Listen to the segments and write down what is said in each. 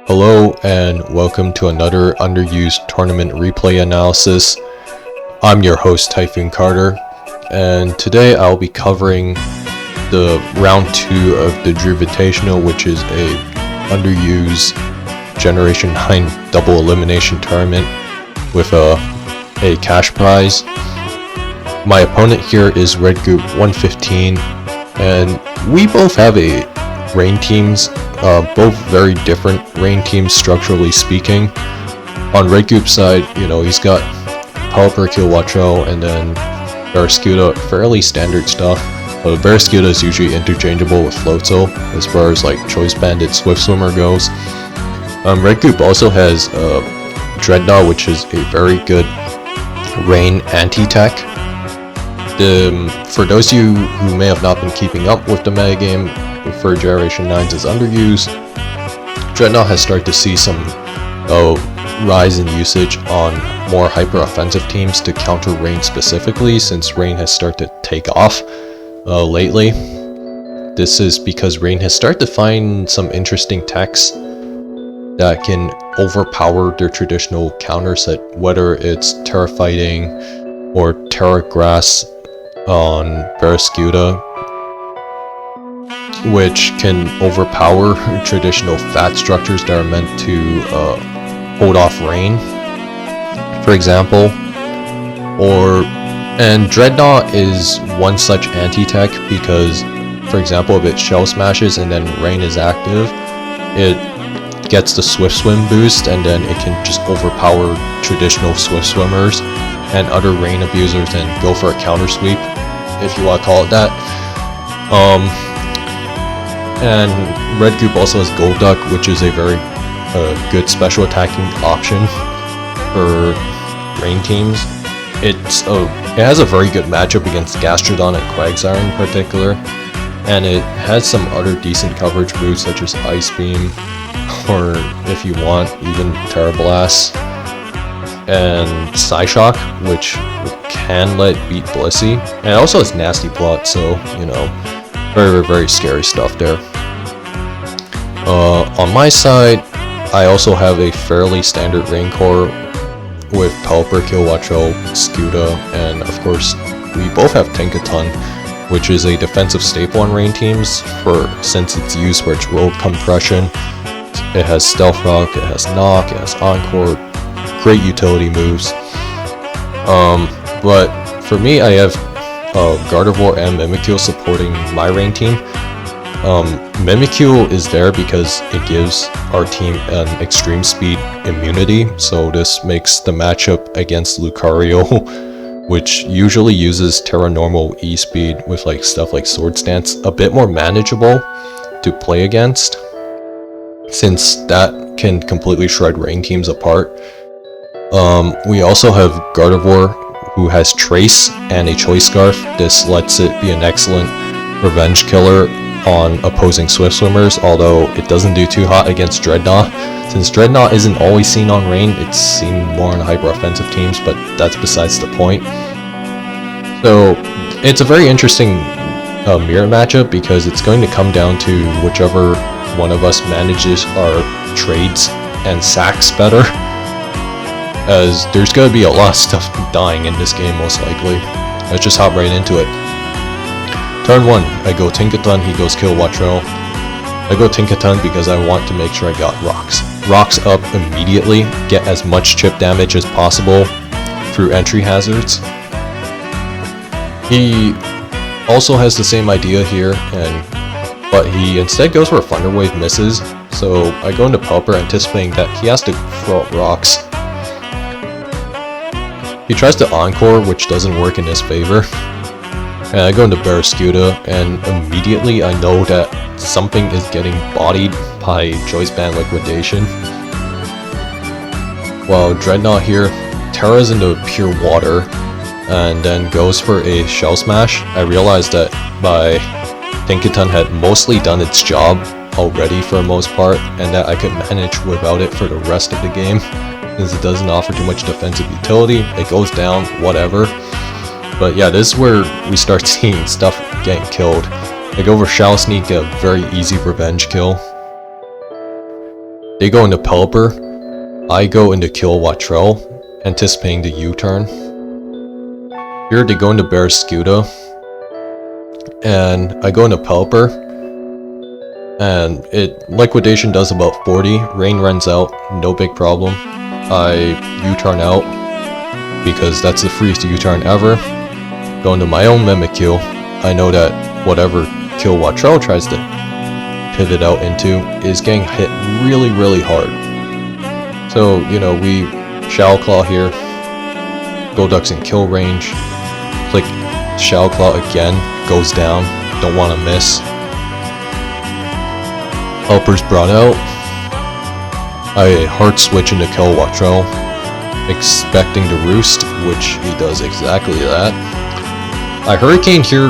Hello and welcome to another Underused tournament replay analysis. I'm your host Typhoon Carter, and today I'll be covering the round 2 of the Drewvitational, which is a Underused Generation 9 double elimination tournament with a cash prize. My opponent here is Red Group 115, and we both have rain teams, both very different rain teams structurally speaking. On Red Group's side, he's got Pelipper, Kilowattrel, and then Barraskewda, fairly standard stuff. Barraskewda is usually interchangeable with Floatzel as far as like Choice Banded Swift Swimmer goes. Red Group also has Dreadnought, which is a very good rain anti-tech. For those of you who may have not been keeping up with the metagame for Generation 9's is Underused, Dreadnought has started to see some rise in usage on more hyper-offensive teams to counter rain specifically, since rain has started to take off lately. This is because rain has started to find some interesting techs that can overpower their traditional counter set, whether it's Terra Fighting or Terra Grass on Barraskewda, which can overpower traditional fat structures that are meant to hold off rain, for example. And Dreadnought is one such anti-tech because, for example, if it shell smashes and then rain is active, it gets the Swift Swim boost, and then it can just overpower traditional Swift Swimmers and other rain abusers and go for a counter sweep, if you want to call it that. And Red Group also has Golduck, which is a very good special attacking option for rain teams. It has a very good matchup against Gastrodon and Quagsire in particular, and it has some other decent coverage moves such as Ice Beam, or if you want, even Terra Blast, and Psyshock, which can let it beat Blissey, and it also has Nasty Plot, so very, very scary stuff there. On my side, I also have a fairly standard rain core with Pelipper, Kilowattrel, Skewda, and of course we both have Tinkaton, which is a defensive staple on rain teams since its use where it's road compression. It has Stealth Rock, it has Knock, it has Encore, great utility moves. But for me, I have Gardevoir and Mimikyu supporting my rain team. Mimikyu is there because it gives our team an extreme speed immunity, so this makes the matchup against Lucario, which usually uses Terra Normal E-Speed with stuff like Sword Stance, a bit more manageable to play against, since that can completely shred rain teams apart. We also have Gardevoir, who has Trace and a Choice Scarf. This lets it be an excellent revenge killer on opposing Swift Swimmers, although it doesn't do too hot against Dreadnought. Since Dreadnought isn't always seen on rain, it's seen more on hyper-offensive teams, but that's besides the point. So it's a very interesting mirror matchup because it's going to come down to whichever one of us manages our trades and sacks better, as there's going to be a lot of stuff dying in this game most likely. Let's just hop right into it. Turn 1, I go Tinkaton, he goes Kilowattrel. I go Tinkaton because I want to make sure I got Rocks. Rocks up immediately, get as much chip damage as possible through entry hazards. He also has the same idea here, but he instead goes for a Thunder Wave misses, so I go into Pelipper anticipating that he has to throw out Rocks. He tries to Encore, which doesn't work in his favor. And I go into Barraskewda, and immediately I know that something is getting bodied by Choice Band Liquidation. While Dreadnought here Terra's into pure water, and then goes for a Shell Smash. I realized that Tinkaton had mostly done its job already for the most part, and that I could manage without it for the rest of the game, since it doesn't offer too much defensive utility. It goes down, whatever. But yeah, this is where we start seeing stuff getting killed. I go over Shallow Sneak, a very easy revenge kill. They go into Pelipper. I go into Kilowattrell, anticipating the U-turn. Here they go into Barraskewda, and I go into Pelipper, and Liquidation does about 40, Rain runs out, no big problem. I U-turn out, because that's the freest U-turn ever. Go into my own Mimikyu. I know that whatever Kilowattrell tries to pivot out into is getting hit really, really hard. So, you know, we Shadow Claw here, Golduck's in kill range, click Shadow Claw again, goes down, don't want to miss. Pelipper's brought out. I hard switch into Kilowattrell, expecting to roost, which he does exactly that. I Hurricane here,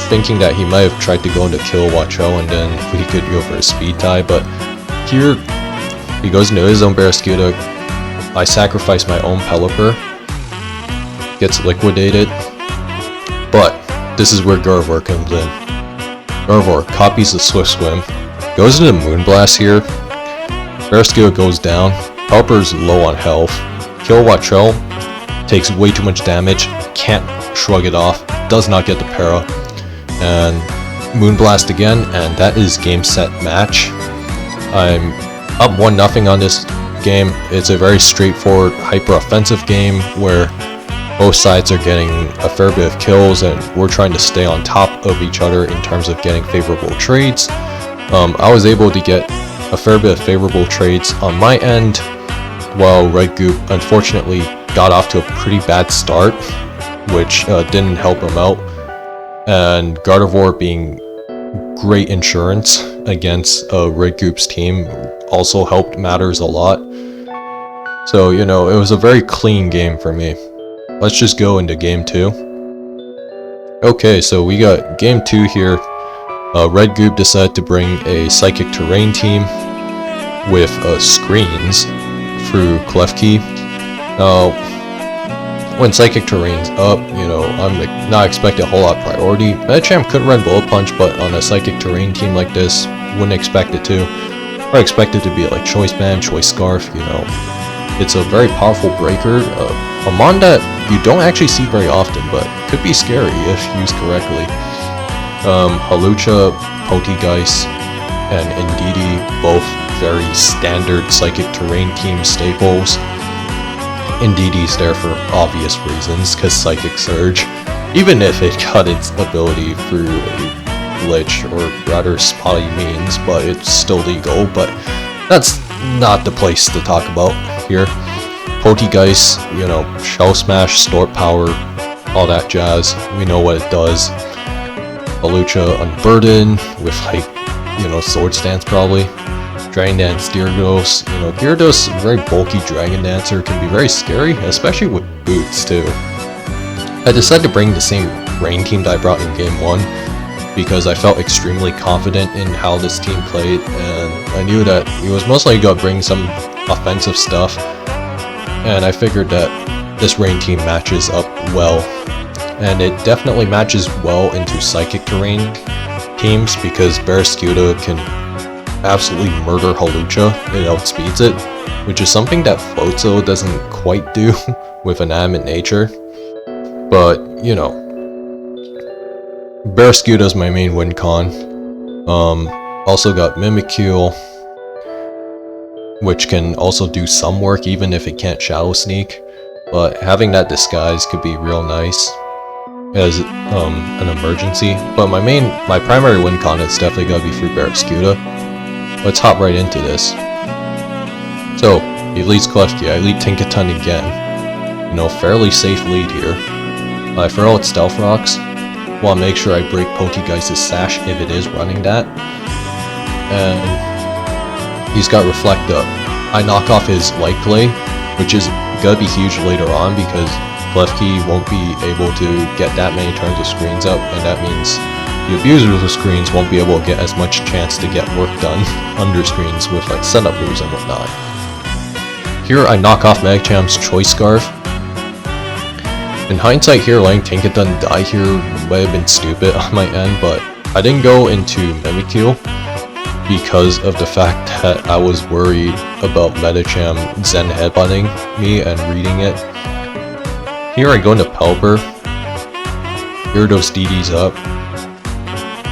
thinking that he might have tried to go into Kilowattrell and then we could go for a speed tie, but here he goes into his own Barraskewda. I sacrifice my own Pelipper, gets liquidated, but this is where Gardevoir comes in. Gardevoir copies the Swift Swim, goes into Moonblast here. Barraskewda goes down, Pelipper's low on health, Kilowattrell takes way too much damage, can't shrug it off, does not get the para, and Moonblast again, and that is game set match. I'm up 1-0 on this game. It's a very straightforward hyper offensive game where both sides are getting a fair bit of kills and we're trying to stay on top of each other in terms of getting favorable trades. I was able to get a fair bit of favorable trades on my end, while Red Goop unfortunately got off to a pretty bad start, which didn't help him out, and Gardevoir being great insurance against Red Goop's team also helped matters a lot. So, you know, it was a very clean game for me. Let's just go into game 2. Okay, so we got game 2 here. Red Goop decided to bring a Psychic Terrain team with screens through Klefki. Now, when Psychic Terrain's up, you know, I'm not expecting a whole lot of priority. Medicham could run Bullet Punch, but on a Psychic Terrain team like this, wouldn't expect it to. I expect it to be like Choice Band, Choice Scarf, you know. It's a very powerful breaker, a mon that you don't actually see very often, but could be scary if used correctly. Hawlucha, Poltegeist, and Indeedee, both very standard Psychic Terrain team staples. Indeedee's there for obvious reasons, because Psychic Surge, even if it got its ability through a glitch, or rather spotty means, but it's still legal, but that's not the place to talk about here. Poltegeist, you know, Shell Smash, Snort Power, all that jazz, we know what it does. Hawlucha Unburden with, like, you know, Sword Stance probably. Dragon Dance Gyarados, you know, Gyarados, a very bulky Dragon Dancer, can be very scary, especially with boots too. I decided to bring the same Rain team that I brought in game 1, because I felt extremely confident in how this team played, and I knew that he was most likely going to bring some offensive stuff, and I figured that this Rain team matches up well, and it definitely matches well into Psychic Terrain teams, because Barraskewda can absolutely murder Hawlucha, it outspeeds it, which is something that Floatzel doesn't quite do with Inanimate Nature, but, you know, Barraskewda's my main win con. Also got Mimikyu, which can also do some work even if it can't Shadow Sneak, but having that disguise could be real nice as an emergency. But my primary win con is definitely gonna be through Barraskewda. Let's hop right into this. So, he leads Klefki, I lead Tinkaton again. You know, fairly safe lead here. I throw out Stealth Rocks. Want to make sure I break Poltegeist's Sash if it is running that. And he's got Reflect Up. I knock off his Light Clay, which is gonna be huge later on because Klefki won't be able to get that many turns of screens up, and that means the abusers of screens won't be able to get as much chance to get work done under screens with like setup moves and whatnot. Here I knock off Magcham's Choice Scarf. In hindsight here, letting Tinkaton die here might have been stupid on my end, but I didn't go into Mimikyu. because of the fact that I was worried about Medicham Zen headbutting me and reading it. Here I go into Pelipper. Here those DDs up.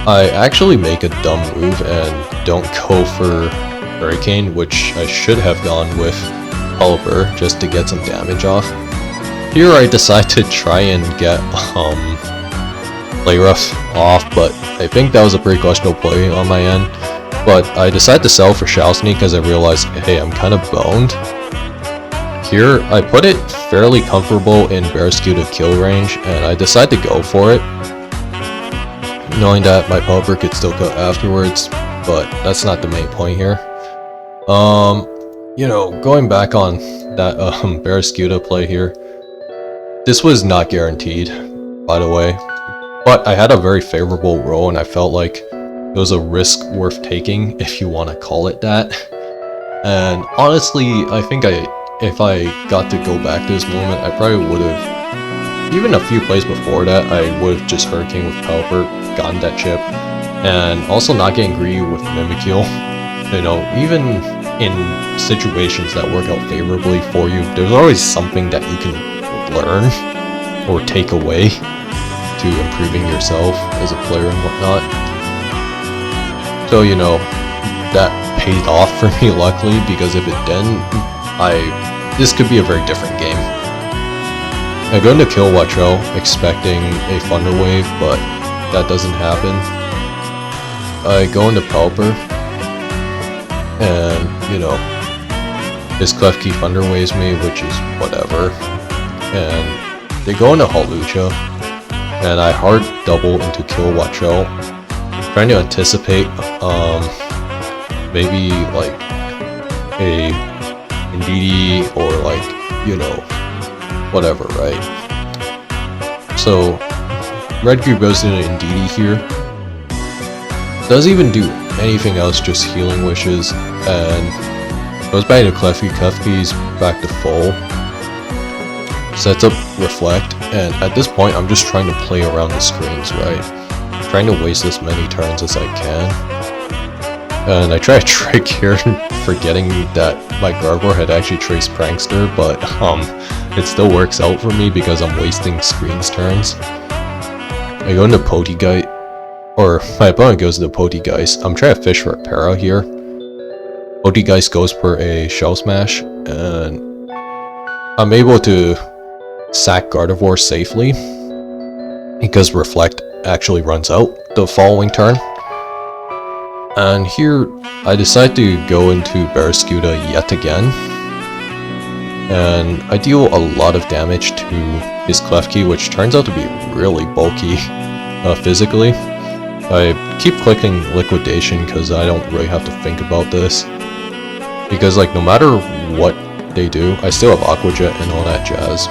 I actually make a dumb move and don't go for Hurricane, which I should have gone with Pelipper just to get some damage off. Here I decide to try and get Play Rough off, but I think that was a pretty questionable play on my end. But I decided to sell for Shao Sneak because I realized, hey, I'm kind of boned. Here, I put it fairly comfortable in Barraskewda kill range, and I decided to go for it, knowing that my Pelipper could still go afterwards, but that's not the main point here. You know, going back on that Barraskewda play here, this was not guaranteed, by the way, but I had a very favorable roll and I felt like it was a risk worth taking, if you want to call it that. And honestly, I think if I got to go back to this moment, I probably would have, even a few plays before that, I would have just Hurricane with Pelipper, gotten that chip, and also not getting greedy with Mimikyu. You know, even in situations that work out favorably for you, there's always something that you can learn or take away to improving yourself as a player and whatnot. So, you know, that paid off for me luckily, because if it didn't, this could be a very different game. I go into Kill Wattrell expecting a Thunder Wave, but that doesn't happen. I go into Pelipper, and, you know, his Klefki Thunder Waves me, which is whatever. And they go into Hawlucha, and I hard double into Kill Wattrell, trying to anticipate maybe like a Indeedee or like, you know, whatever, right? So Red Group goes into Indeedee here, doesn't even do anything else, just Healing Wishes, and goes back to Klefki's back to full, sets up Reflect, and at this point I'm just trying to play around the screens, right? Trying to waste as many turns as I can. And I try a trick here, forgetting that my Gardevoir had actually traced Prankster, but it still works out for me because I'm wasting screens turns. I go into Poltegeist, or my opponent goes into Poltegeist. I'm trying to fish for a para here. Poltegeist goes for a Shell Smash, and I'm able to sack Gardevoir safely because Reflect actually runs out the following turn. And here I decide to go into Barraskewda yet again, and I deal a lot of damage to his Klefki, which turns out to be really bulky physically. I keep clicking Liquidation because I don't really have to think about this, because like no matter what they do, I still have Aqua Jet and all that jazz.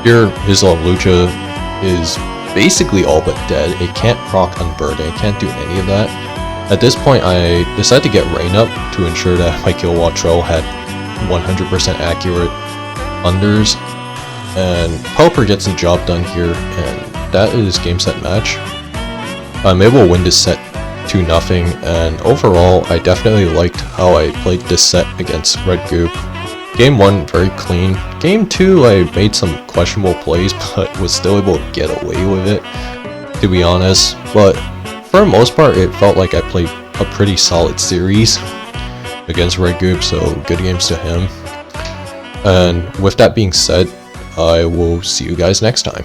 Here his Hawlucha is basically all but dead. It can't proc Unburden, it can't do any of that. At this point I decided to get Rain Up to ensure that my Kill Wattrell had 100% accurate unders, and Pelipper gets the job done here, and that is game set match. I'm able to win this set 2-0, and overall I definitely liked how I played this set against Red Goop. Game 1 very clean. Game 2 I made some questionable plays, but was still able to get away with it, to be honest. But for the most part it felt like I played a pretty solid series against Red Goop, so good games to him. And with that being said, I will see you guys next time.